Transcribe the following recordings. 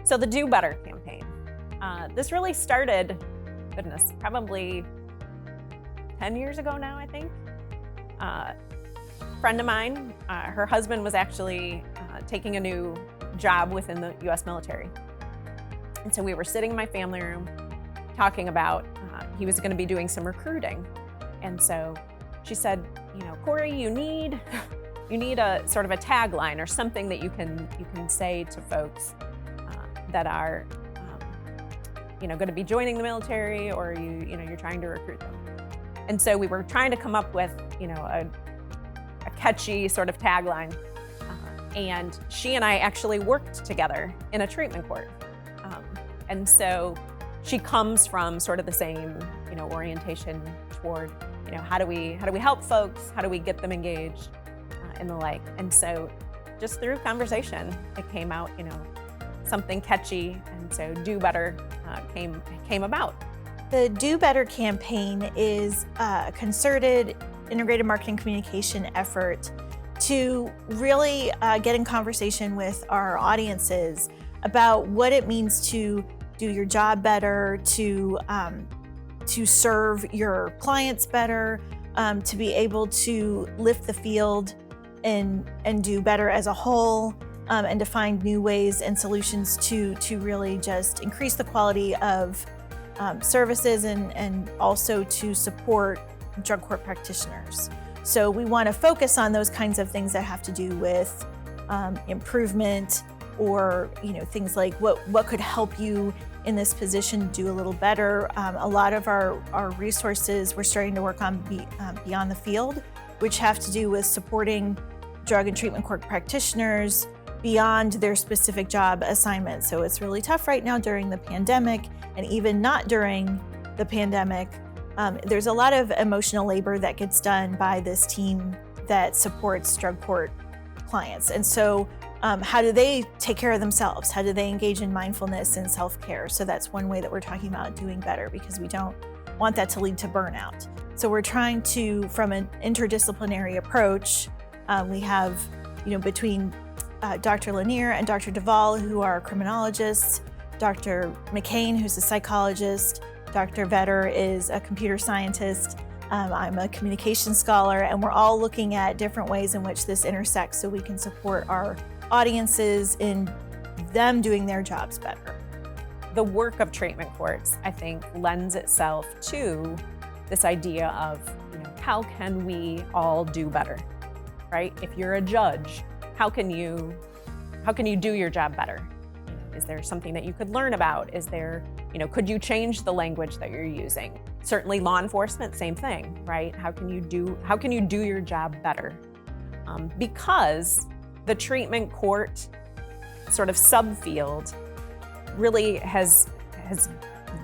So the Do Better campaign. This really started, goodness, probably 10 years ago now, I think. A friend of mine, her husband was actually taking a new job within the US military. And so we were sitting in my family room talking about he was going to be doing some recruiting. And so she said, you know, Corey, you need a sort of a tagline or something that you can say to folks that are going to be joining the military, or you're trying to recruit them. And so we were trying to come up with a catchy sort of tagline. And she and I actually worked together in a treatment court. And so she comes from sort of the same orientation toward how do we help folks, how do we get them engaged, and the like. And so just through conversation, it came out something catchy, and so Do Better came about. The Do Better campaign is a concerted, integrated marketing communication effort to really get in conversation with our audiences about what it means to do your job better, to serve your clients better, to be able to lift the field and do better as a whole, and to find new ways and solutions to really just increase the quality of services and also to support drug court practitioners. So we want to focus on those kinds of things that have to do with improvement, or things like what could help you in this position do a little better. A lot of our resources we're starting to work on beyond the field, which have to do with supporting drug and treatment court practitioners beyond their specific job assignments. So it's really tough right now during the pandemic, and even not during the pandemic. There's a lot of emotional labor that gets done by this team that supports drug court clients. And so how do they take care of themselves? How do they engage in mindfulness and self-care? So that's one way that we're talking about doing better, because we don't want that to lead to burnout. So we're trying to, from an interdisciplinary approach, we have, between Dr. Lanier and Dr. Duvall, who are criminologists, Dr. McCain, who's a psychologist, Dr. Vetter is a computer scientist, I'm a communication scholar, and we're all looking at different ways in which this intersects so we can support our audiences in them doing their jobs better. The work of treatment courts, I think, lends itself to this idea of, how can we all do better, right? If you're a judge, how can you do your job better? Is there something that you could learn about? Is there, could you change the language that you're using? Certainly law enforcement, same thing, right? How can you do your job better? Because the treatment court sort of subfield really has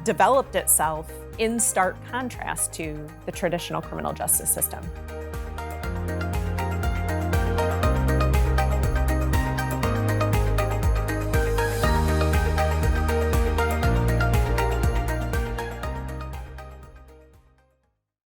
developed itself in stark contrast to the traditional criminal justice system.